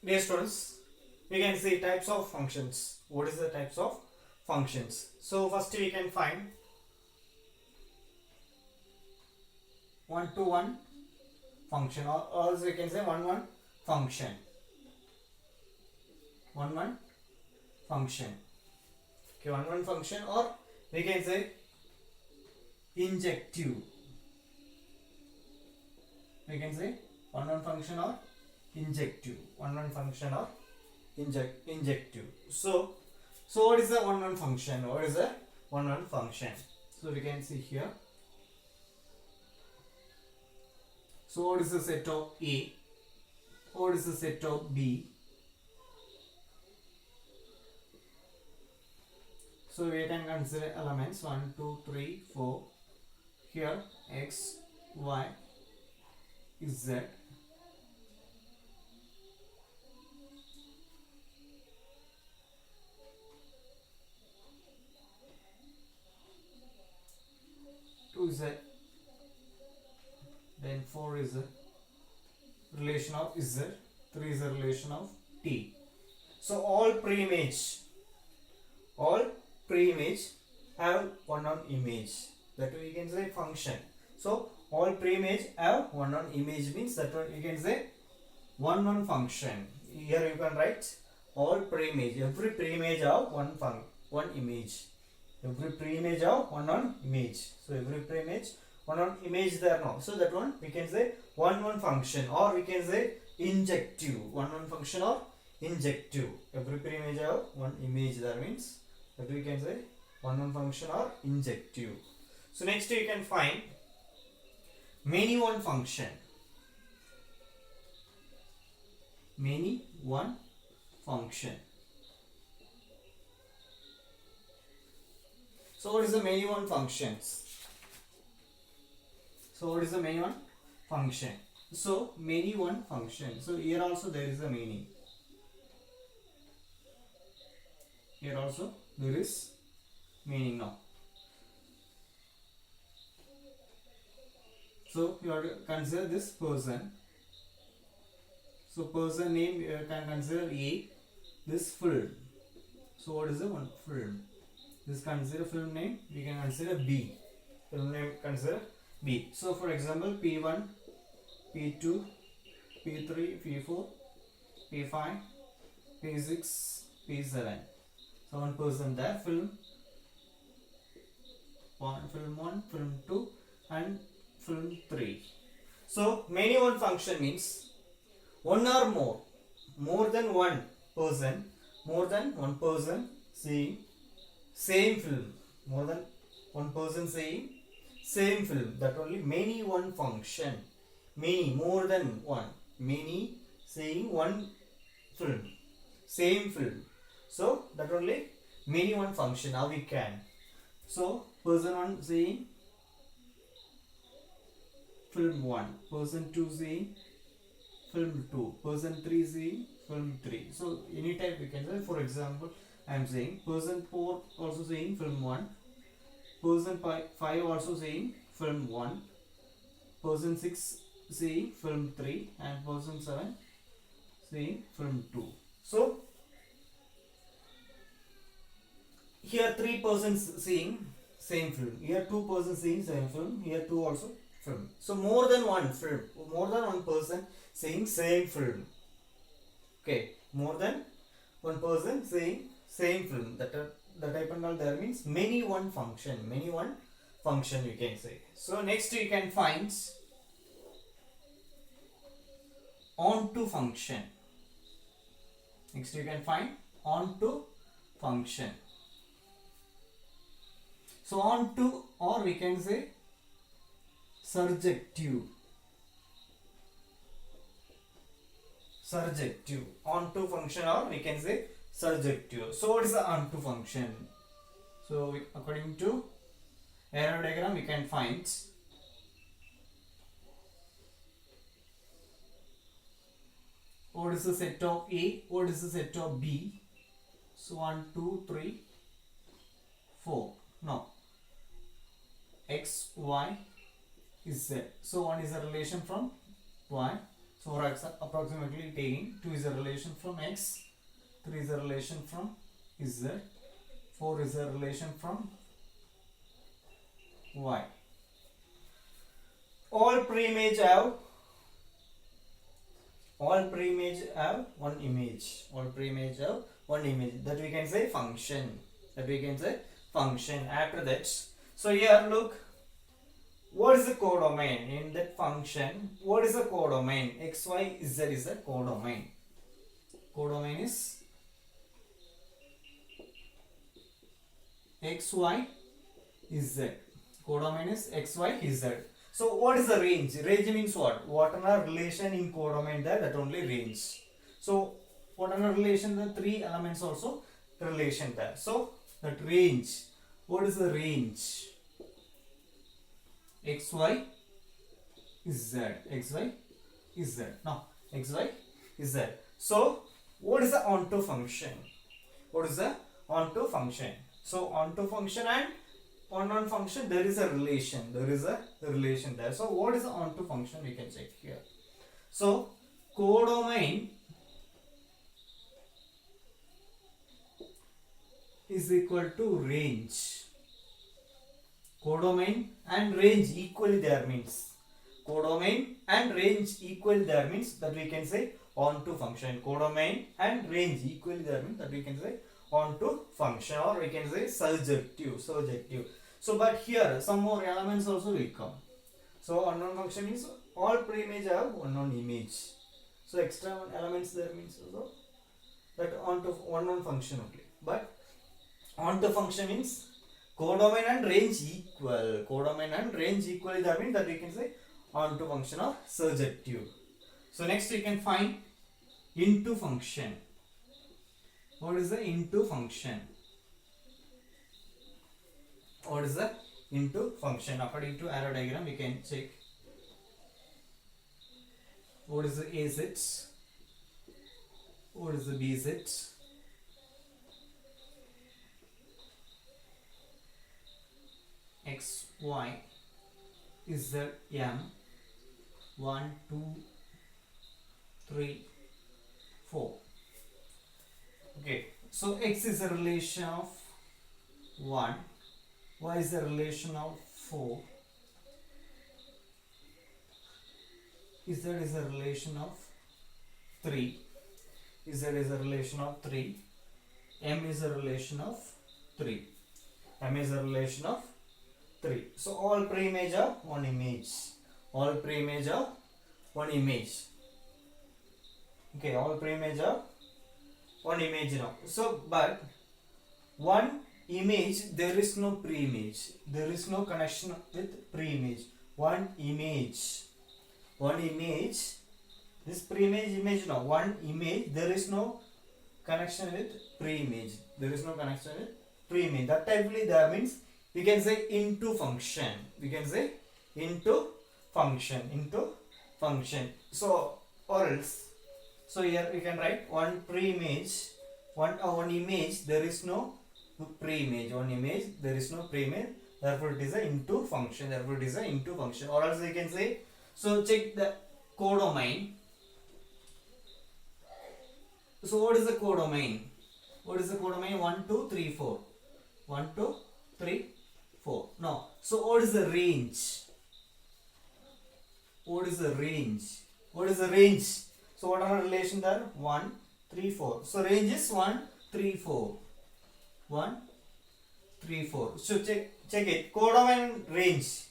Dear students, we can see types of functions. What is the types of functions? So first we can find one-to-one function, or else we can say one-one function. One-one function. Okay, one-one function, or we can say injective. We can say one-one function or injective. One-one function or injective. So what is the one-one function? What is the one-one function? So we can see here. So what is the set of A? What is the set of B? So we can consider elements 1, 2, 3, 4. Here X, Y, Z. Two Z. Then 4 is a relation of Z. 3 is a relation of T. So all pre-image have one-on image. That we can say function. So all pre-image have one-on image means that we can say one-on function. Here you can write all pre-image. Every pre-image have one image. Every pre-image have one-on image. So every pre-image one-on image there now. So that one we can say one-on function, or we can say injective. One-on function or injective. Every pre-image have one image there means that we can say one-on function or injective. So next you can find many-one function. Many-one function. So what is the many-one functions? So what is the many-one function? So many-one function. So here also there is a meaning. Here also there is meaning now. So you have to consider this person. So person name you can consider A. This film. So what is the one film? This consider film name. We can consider B. Film name consider B. So for example P1, P2, P3, P4, P5, P6, P7. So one person there. Film 1, film 1, film 2 and film 3. So many-one function means one or more than one person seeing same film, more than one person seeing same film. That only many-one function. Many, more than one, many seeing one film, same film. So that only many-one function. Now we can. So person 1 seeing film 1, person 2 seeing film 2, person 3 seeing film 3. So any type we can say. For example, I am saying person 4 also seeing film 1, person 5 also seeing film 1, person 6 seeing film 3 and person 7 seeing film 2. So here 3 persons seeing same film, here 2 persons seeing same film, here 2 also film. So more than one film, more than one person seeing same film. Okay, more than one person seeing same film. That type and all there means many-one function. Many-one function you can say. So next you can find onto function. Next you can find onto function. So onto, or we can say surjective. Surjective. Onto function, or we can say surjective. So what is the onto function? So according to arrow diagram we can find what is the set of A, what is the set of B. So 1, 2, 3, 4. Now X, Y, Z. So one is a relation from Y, So for approximately taking 2 is a relation from x, 3 is a relation from z, 4 is a relation from y. All pre-image have one image. All pre-image have one image. That we can say function. After that, so here look, what is the codomain in that function? What is the codomain? X, Y, Z is the codomain. Codomain is X, Y, Z. Codomain is X, Y, Z. So what is the range? Range means what? Whatever relation in codomain there, that only range. So whatever relation, the three elements also relation there. So that range. What is the range? X, Y, Z. X, Y, Z. Now X, Y, Z. So what is the onto function? So onto function and on function, there is a relation. There. So what is the onto function? We can check here. So codomain is equal to range. Codomain and range equally there means. Codomain and range equally there means that we can say onto function. Codomain and range equally there means that we can say onto function, or we can say surjective. So but here some more elements also will come. So unknown function means all pre-image have unknown image. So extra elements there means also that onto unknown function only. But onto function means codomain and range equal. That means that we can say onto function or surjective. So next we can find into function. What is the into function? According to arrow diagram, we can check what is the AZ, what is the BZ, X, Y, Z, M, 1, 2, 3, 4. Okay, so X is a relation of 1, Y is a relation of 4, Z is a relation of 3, Z is a relation of 3, M is a relation of 3, So all pre-image are one image. Okay, all pre-image are one image now. So but one image, there is no pre-image. There is no connection with pre-image. One image. This pre-image image now. One image, there is no connection with pre-image. That typically that means we can say into function. So or else. So here we can write one pre-image, one image, there is no pre-image. There is no pre-image. Therefore it is a into function. Or else we can say, so check the codomain. So what is the codomain? 1, 2, 3, 4. 1, 2, 3, 4. Now, so what is the range? So what are the relation there? 1, 3, 4. So range is 1, 3, 4. 1, 3, 4. So check it. Codomain and range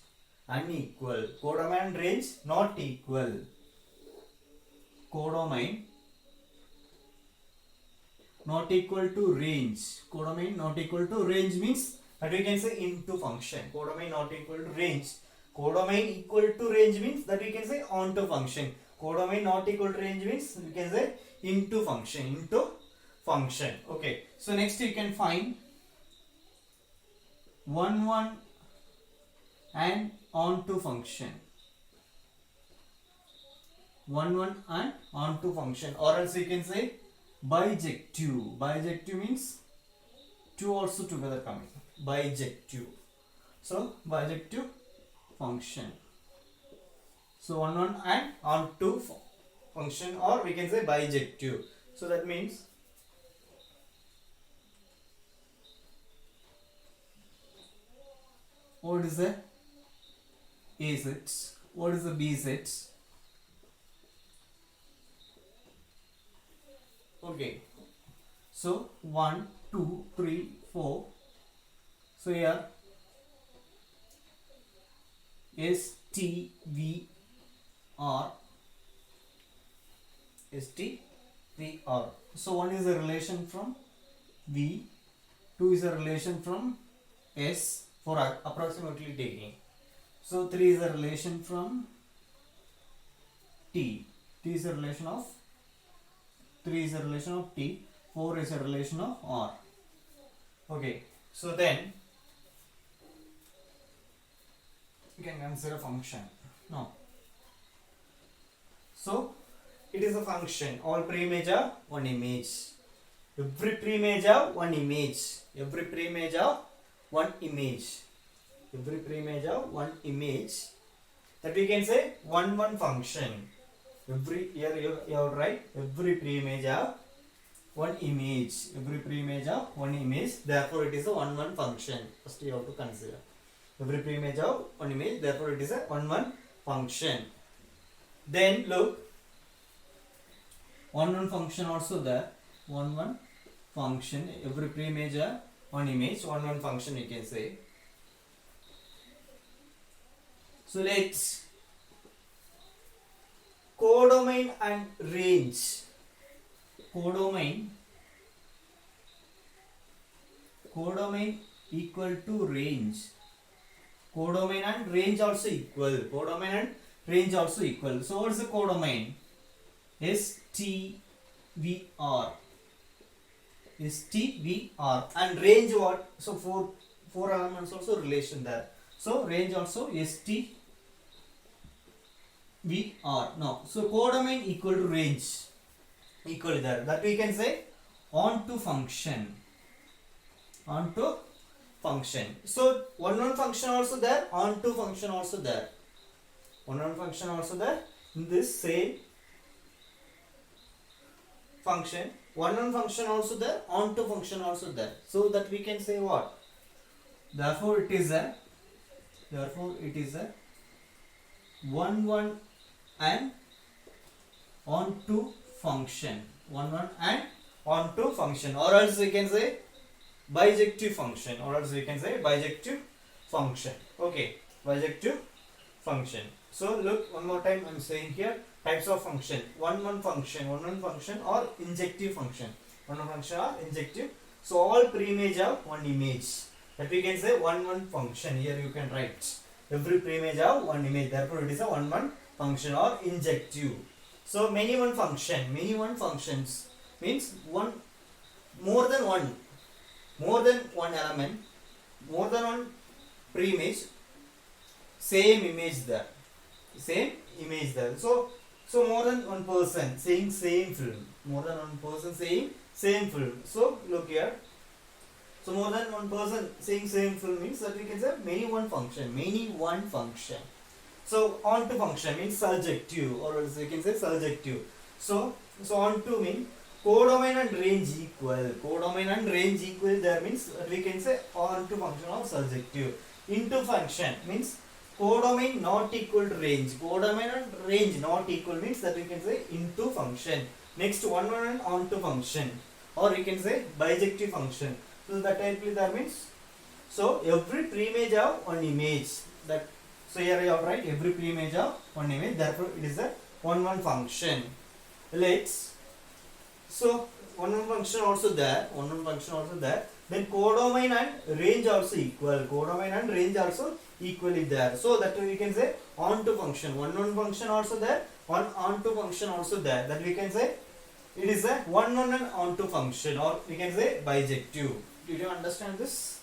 unequal. Codomain and range not equal. Codomain not equal to range. Codomain not equal to range means that we can say into function. Codomain not equal to range. Codomain equal to range means that we can say onto function. Codomain not equal to range means we can say into function. Okay. So next you can find 1, 1 and onto function. 1, 1 and onto function. Or else you can say bijective. Bijective means two also together coming. Bijective. So bijective function. So 1, 1 and onto function, or we can say bijective. So that means what is the A set, what is the B set. Okay, so 1 2 3 4. So here S T V R, S T V R. So 1 is a relation from V, 2 is a relation from S for approximately taking. So 3 is a relation from T. T is a relation of 3 is a relation of T. 4 is a relation of R. Okay. So then you can consider a function. No. So it is a function. All pre-image have one image. Every pre-image have one image. Every pre-image have one image. Every pre-image have one image. That we can say one function. Every here you have write every pre-image have one image. Every pre-image have one image. Therefore, it is a one function. First you have to consider. Every pre-image have one image. Therefore, it is a one function. Then look, one function also there. One function. Every pre-image have one image. One function you can say. So let's codomain and range. Codomain equal to range. Codomain and range also equal. Codomain and range also equal. So what is the codomain? STVR. STVR. And range what? So four elements also relation there. So range also STVR. No. So codomain equal to range. Equal there. That we can say onto function. Onto function. So one function also there. Onto function also there. One function also there. In this same function. One function also there. Onto function also there. So that we can say what? Therefore it is a one and onto function. One and onto function, or else we can say bijective function, Okay, bijective function. So look, one more time I am saying here types of function. One function, or injective function. One function or injective. So all pre-image have one image. That we can say one function. Here you can write every pre-image have one image. Therefore it is a one function or injective. So many one functions means more than one element, more than one pre-image, same image there. So more than one person saying same film. So look here. So more than one person saying same film means that we can say many one function. So onto function means surjective, or else we can say surjective. So onto means codomain and range equal. There means we can say onto function or surjective. Into function means codomain not equal to range. Codomain and range not equal means that we can say into function. Next one and onto function, or we can say bijective function. So that type that means, so every pre-image have one image. So here you have write every pre-image have one image. Therefore it is a one function. So one function also there. Then codomain and range also equal. Is there. So that we can say onto function. One function also there. One onto function also there. That we can say it is a one and onto function, or we can say bijective. Did you understand this?